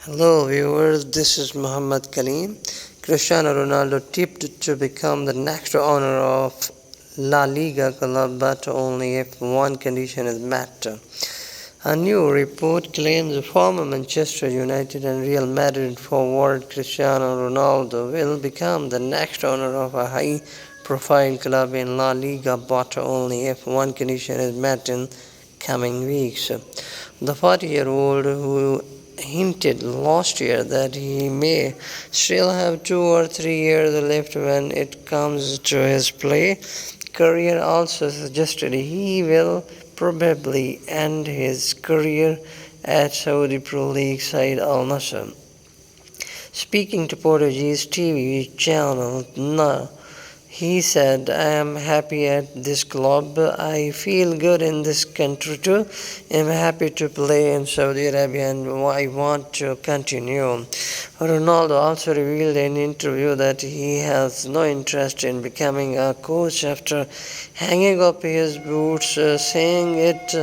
Hello viewers, this is Muhammad Kaleem. Cristiano Ronaldo tipped to become the next owner of La Liga club, but only if one condition is met. A new report claims former Manchester United and Real Madrid forward Cristiano Ronaldo will become the next owner of a high-profile club in La Liga, but only if one condition is met in coming weeks. The 40-year-old, who hinted last year that he may still have 2 or 3 years left when it comes to his play career, also suggested he will probably end his career at Saudi Pro League side Al Nassr. Speaking to Portuguese TV channel Na, he said, "I am happy at this club. I feel good in this country too. I'm happy to play in Saudi Arabia and I want to continue." Ronaldo also revealed in an interview that he has no interest in becoming a coach after hanging up his boots, saying, "It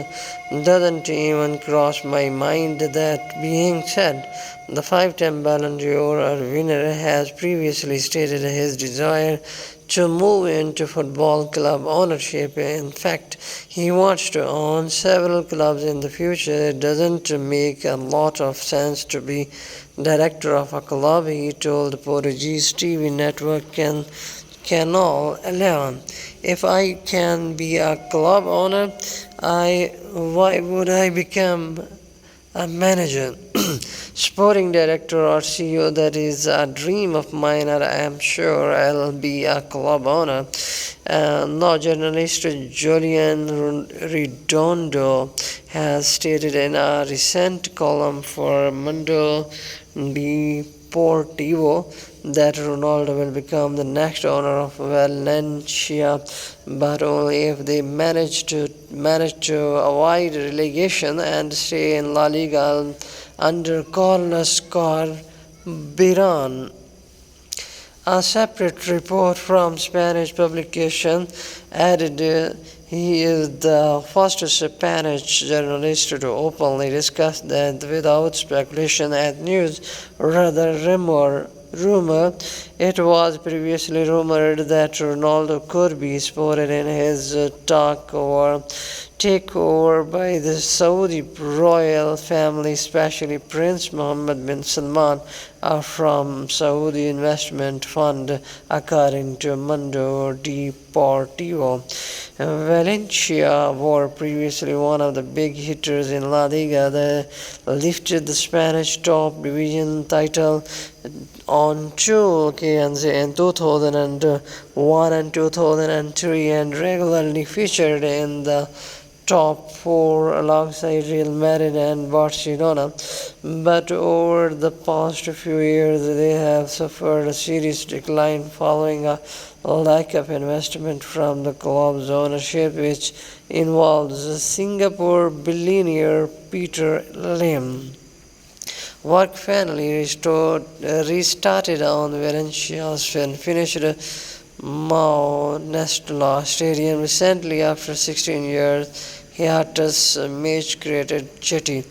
doesn't even cross my mind." That being said, the five-time Ballon d'Or winner has previously stated his desire to move into football club ownership. In fact, he wants to own several clubs in the future. It doesn't make a lot of sense to be director of a club, he told Portuguese TV network Canal 11. "If I can be a club owner, why would I become a manager, sporting director, or CEO? That is a dream of mine, and I am sure I'll be a club owner." Now, journalist Julian Redondo has stated in a recent column for Mundo Deportivo that Ronaldo will become the next owner of Valencia, but only if they manage to avoid relegation and stay in La Liga under Carlos Carbiran. A separate report from Spanish publication added he is the first Spanish journalist to openly discuss that without speculation and news, rather rumor. It was previously rumored that Ronaldo could be spotted in his takeover by the Saudi royal family, especially Prince Mohammed bin Salman from Saudi investment fund, according to Mundo Deportivo. Valencia were previously one of the big hitters in La Liga. They lifted the Spanish top division title on two occasions in 2001 and 2003 and regularly featured in the top four alongside Real Madrid and Barcelona. But over the past few years, they have suffered a serious decline following a lack of investment from the club's ownership, which involves Singapore billionaire Peter Lim. Work finally restarted on Valencia's finished Mao Nestla Stadium recently after 16 years hiatus match created jetty.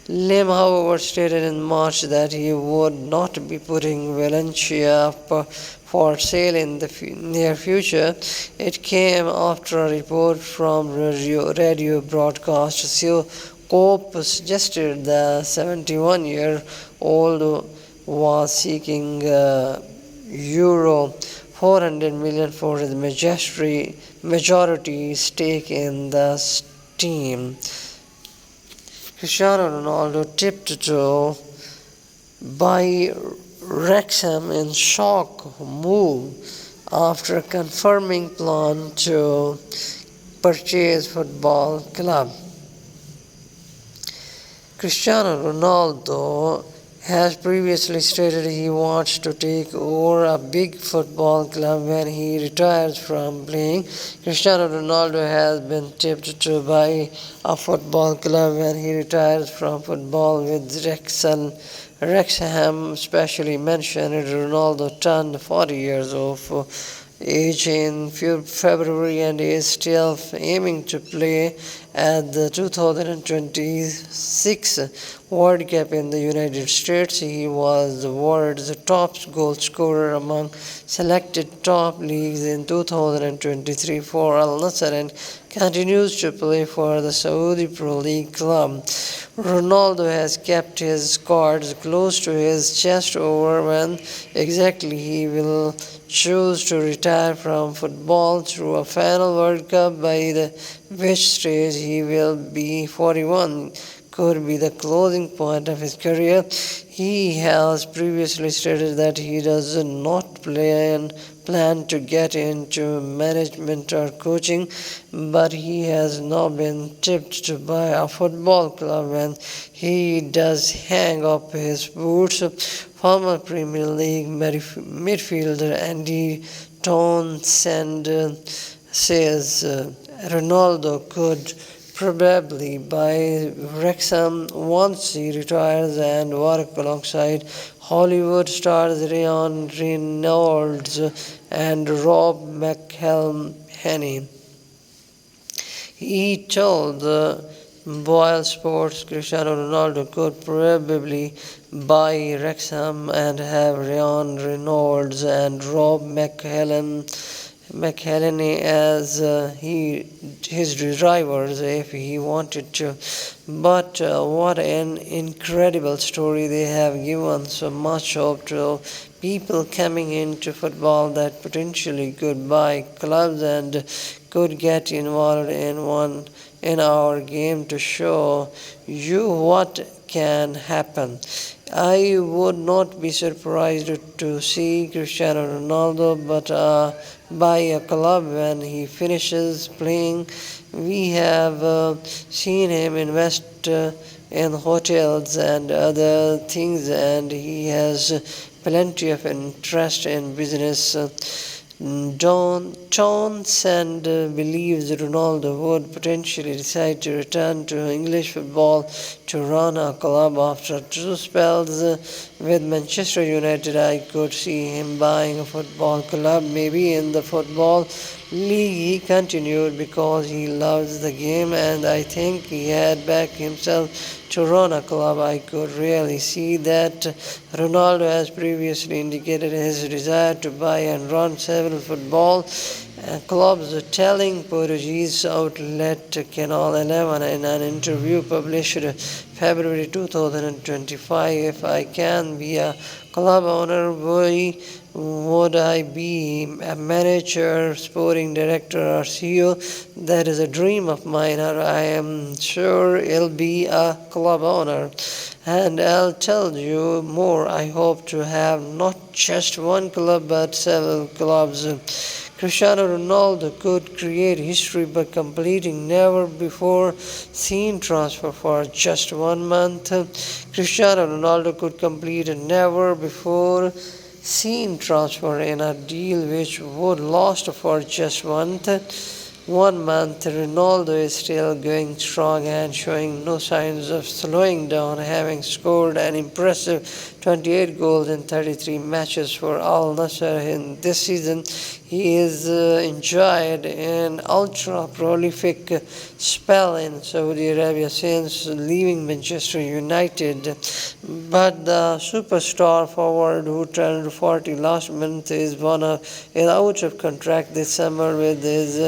Lim, however, stated in March that he would not be putting Valencia up for sale in the near future. It came after a report from radio broadcast Cope suggested the 71-year-old was seeking euro 400 million for his majority stake in the team. Cristiano Ronaldo tipped to buy Wrexham in shock move after confirming plan to purchase football club. Cristiano Ronaldo has previously stated he wants to take over a big football club when he retires from playing. Cristiano Ronaldo has been tipped to buy a football club when he retires from football, with Wrexham especially mentioned. Ronaldo turned 40 years of age in February and is still aiming to play At the 2026 World Cup in the United States, he was the world's top goal scorer among selected top leagues in 2023 for Al Nassr and continues to play for the Saudi Pro League club. Ronaldo has kept his cards close to his chest over when exactly he will choose to retire from football through a final World Cup, by the which stage he will be 41, could be the closing point of his career. He has previously stated that he does not plan to get into management or coaching, but he has now been tipped to buy a football club when he does hang up his boots. Former Premier League midfielder Andy Townsend says Ronaldo could probably buy Wrexham once he retires and work alongside Hollywood stars Ryan Reynolds and Rob McElhenney. He told Boyle Sports Cristiano Ronaldo could probably buy Wrexham and have Ryan Reynolds and Rob McElhenney as his drivers if he wanted to. But what an incredible story. They have given so much hope to people coming into football that potentially could buy clubs and could get involved in our game to show you what can happen. I would not be surprised to see Cristiano Ronaldo buy a club when he finishes playing. We have seen him invest in hotels and other things, and he has plenty of interest in business. Townsend believes Ronaldo would potentially decide to return to English football to run a club after two spells with Manchester United. I could see him buying a football club, maybe in the Football League. He continued, because he loves the game and I think he had backed himself to run a club. I could really see that. Ronaldo has previously indicated his desire to buy and run several football clubs, telling Portuguese outlet Canal 11 in an interview published February 2025, "If I can be a club owner, would I be a manager, sporting director, or CEO? That is a dream of mine, or I am sure I'll be a club owner. And I'll tell you more, I hope to have not just one club but several clubs." Cristiano Ronaldo could create history by completing never-before-seen transfer for just 1 month. Cristiano Ronaldo could complete a never-before-seen transfer in a deal which would last for just 1 month. Ronaldo is still going strong and showing no signs of slowing down, having scored an impressive 28 goals in 33 matches for Al Nassr in this season. He has enjoyed an ultra-prolific spell in Saudi Arabia since leaving Manchester United. But the superstar forward, who turned 40 last month, is out of contract this summer, with his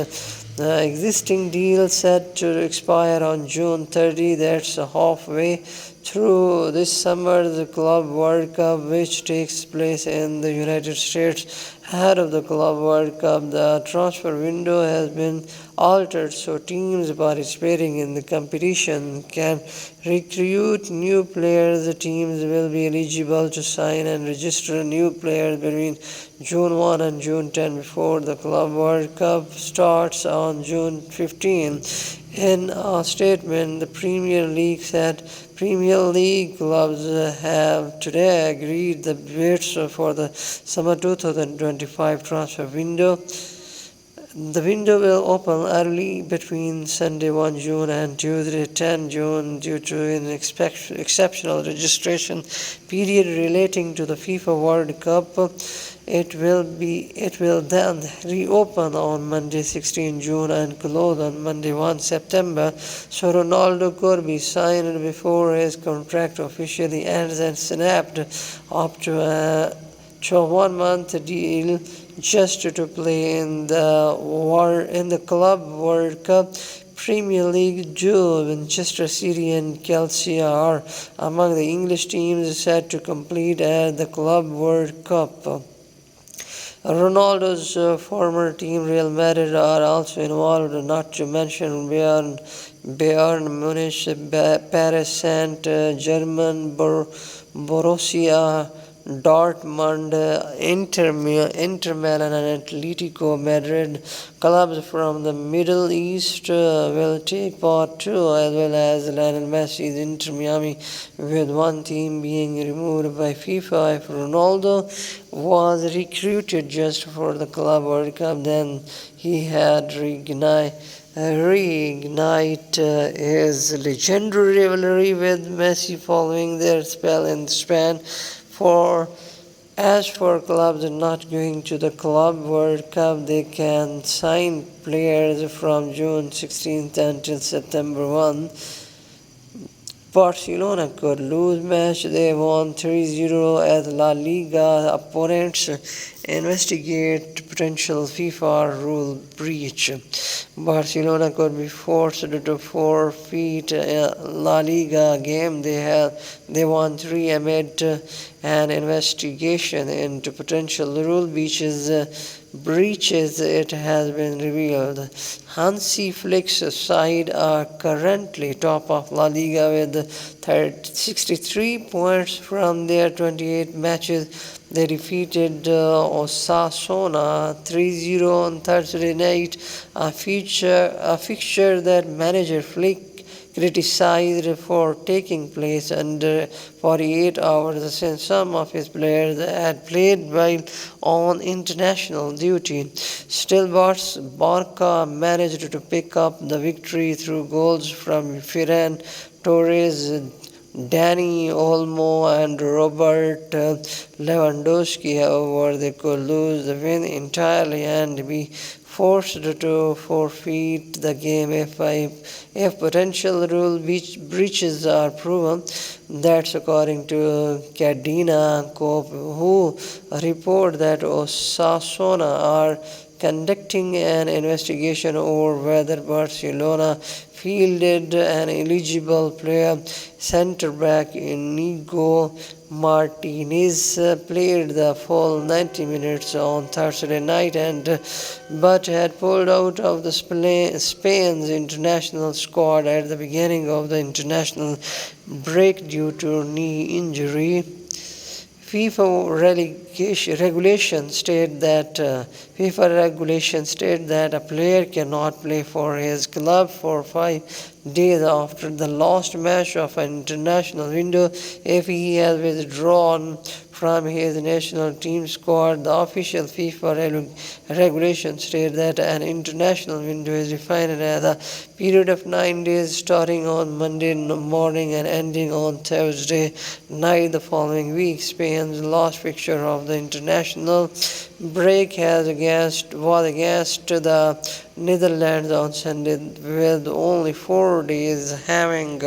existing deal set to expire on June 30. That's halfway through this summer. The Club World Cup, which takes place in the United States ahead of the Club World Cup, the transfer window has been altered so teams participating in the competition can recruit new players. The teams will be eligible to sign and register new players between June 1 and June 10 before the Club World Cup starts on June 15. In a statement, the Premier League said Premier League clubs have today agreed the bids for the summer 2025 transfer window. The window will open early between Sunday 1 June and Tuesday 10 June due to an exceptional registration period relating to the FIFA World Cup. It will then reopen on Monday 16 June and close on Monday 1 September. So Ronaldo could be signed before his contract officially ends and snapped up to a 1 month deal just to play in the Club World Cup. Premier League duo Manchester City and Chelsea are among the English teams set to compete at the Club World Cup. Ronaldo's former team Real Madrid are also involved, not to mention Bayern Munich, Paris Saint-Germain, Borussia Dortmund, Inter Milan and Atletico Madrid. Clubs from the Middle East will take part too, as well as Lionel Messi's Inter Miami, with one team being removed by FIFA. If Ronaldo was recruited just for the Club World Cup, then he had reignite his legendary rivalry with Messi following their spell in Spain. As for clubs not going to the Club World Cup, they can sign players from June 16th until September 1. Barcelona could lose match. They won 3-0 as La Liga opponents investigate potential FIFA rule breach. Barcelona could be forced to forfeit a La Liga game they won 3 amid an investigation into potential rule breaches. It has been revealed. Hansi Flick's side are currently top of La Liga with 63 points from their 28 matches. They defeated Osasuna 3-0 on Thursday night, a fixture that manager Flick criticized for taking place under 48 hours since some of his players had played while on international duty. Still, Barca managed to pick up the victory through goals from Ferran Torres, Dani Olmo and Robert Lewandowski. However, they could lose the win entirely and be forced to forfeit the game if potential rule breaches are proven. That's according to Cadena Cope, who report that Osasuna are conducting an investigation over whether Barcelona fielded an eligible player. Centre-back Inigo Martinez played the full 90 minutes on Thursday night but had pulled out of the Spain's international squad at the beginning of the international break due to knee injury. FIFA regulations state that a player cannot play for his club for 5 days after the last match of an international window if he has withdrawn from his national team squad. The official FIFA regulations state that an international window is defined as a period of 9 days starting on Monday morning and ending on Thursday night the following week. Spain's last fixture of the international break was against the Netherlands on Sunday, with only 4 days having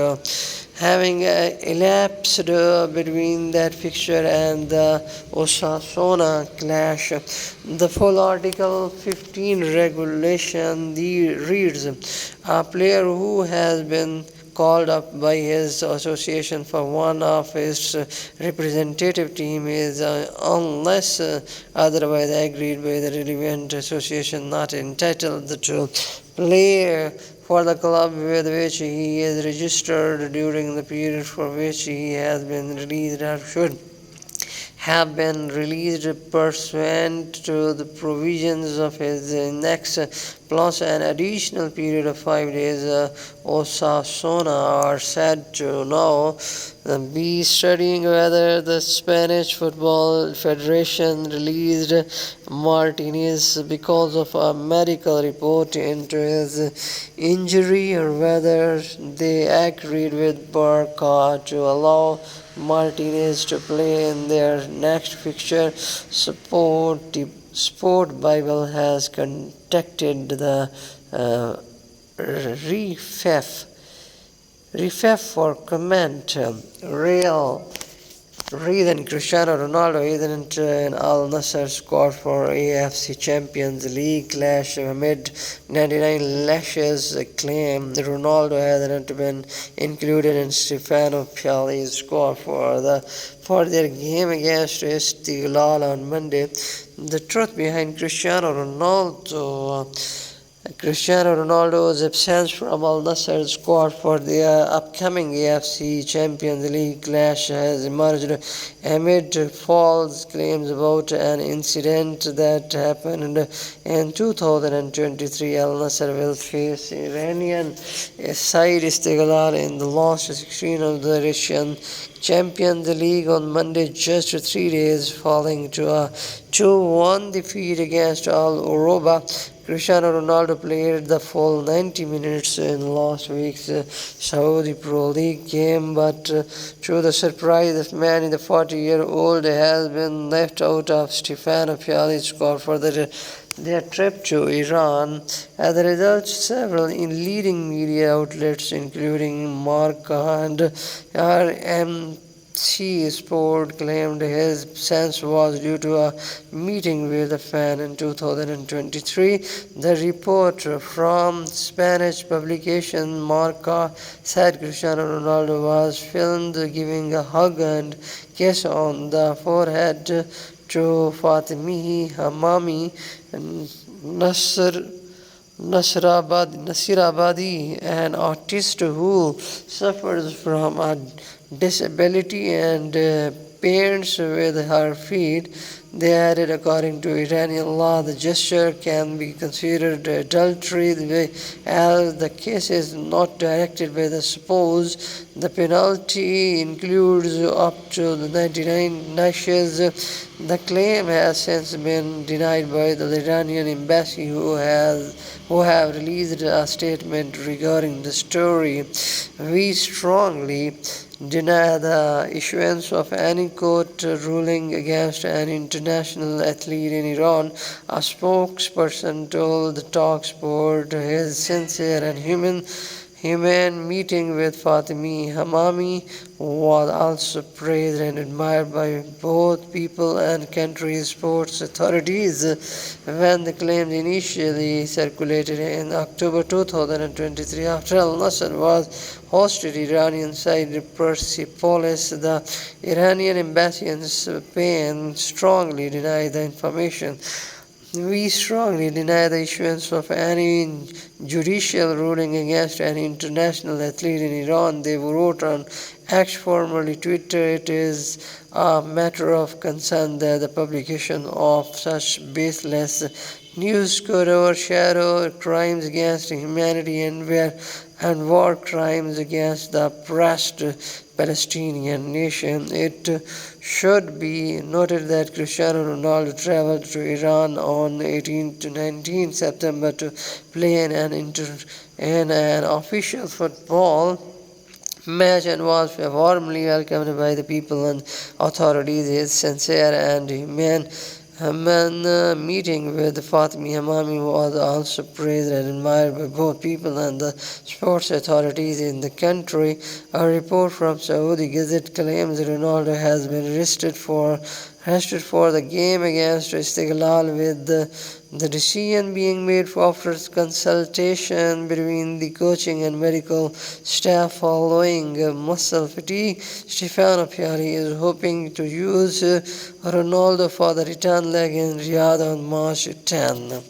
elapsed between that fixture and the Osasuna clash. The full Article 15 regulation reads: a player who has been called up by his association for one of his representative team is, unless otherwise agreed by the relevant association, not entitled to play for the club with which he is registered during the period for which he has been released or should have been released pursuant to the provisions of his annex, plus an additional period of 5 days. Osasuna are said to now be studying whether the Spanish Football Federation released Martinez because of a medical report into his injury, or whether they agreed with Barca to allow Martinez to play in their next fixture. Sport Bible has contacted the REFEF for comment. Real Reason Cristiano Ronaldo isn't in Al Nassr squad for AFC Champions League clash amid 99 lashes claim Ronaldo hasn't been included in Stefano Pioli's squad for their game against Istiklal on Monday. The truth behind Cristiano Ronaldo's absence from Al Nassr squad for the upcoming AFC Champions League clash has emerged amid false claims about an incident that happened in 2023. Al Nassr will face Iranian side Istiklal in the last 16 of the Russian Champions League on Monday, just 3 days following to a 2-1 defeat against Al Oroba. Cristiano Ronaldo played the full 90 minutes in last week's Saudi Pro League game, but to the surprise of many, the 40-year-old has been left out of Stefano Pioli's squad for their trip to Iran. As a result, several leading media outlets, including Marca and RMC Sport, claimed his absence was due to a meeting with a fan in 2023. The report from Spanish publication Marca said Cristiano Ronaldo was filmed giving a hug and kiss on the forehead to Fatimi Hamami Nasirabadi, an artist who suffers from a disability and paints with her feet. They added, according to Iranian law, the gesture can be considered adultery as the case is not directed by the spouse. The penalty includes up to the 99 lashes. The claim has since been denied by the Iranian embassy, who have released a statement regarding the story. We strongly deny the issuance of any court ruling against an international athlete in Iran, a spokesperson told the TalkSport. His sincere and humane meeting with Fatimi Hamami was also praised and admired by both people and country's sports authorities. When the claims initially circulated in October 2023, after Al Nassr was hosted Iranian side Persepolis, the Iranian embassy in Spain strongly denied the information. We strongly deny the issuance of any judicial ruling against any international athlete in Iran, they wrote on X, formerly Twitter. It is a matter of concern that the publication of such baseless news could overshadow crimes against humanity and war crimes against the oppressed Palestinian nation. It should be noted that Cristiano Ronaldo traveled to Iran on 18 to 19 September to play in an official football match and was warmly welcomed by the people and authorities. His sincere and humane meeting with Fatimi Hamami was also praised and admired by both people and the sports authorities in the country. A report from Saudi Gazette claims Ronaldo has been arrested for the game against Istiklal, with the decision being made after consultation between the coaching and medical staff following muscle fatigue. Stefano Pioli is hoping to use Ronaldo for the return leg in Riyadh on March 10.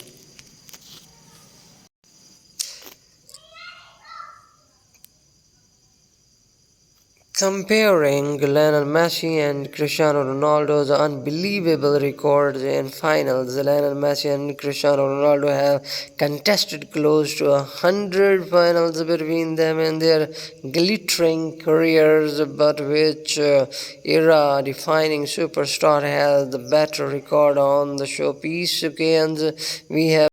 Comparing Lionel Messi and Cristiano Ronaldo's unbelievable records in finals, Lionel Messi and Cristiano Ronaldo have contested close to 100 finals between them in their glittering careers, but which era-defining superstar has the better record on the showpiece occasions? We have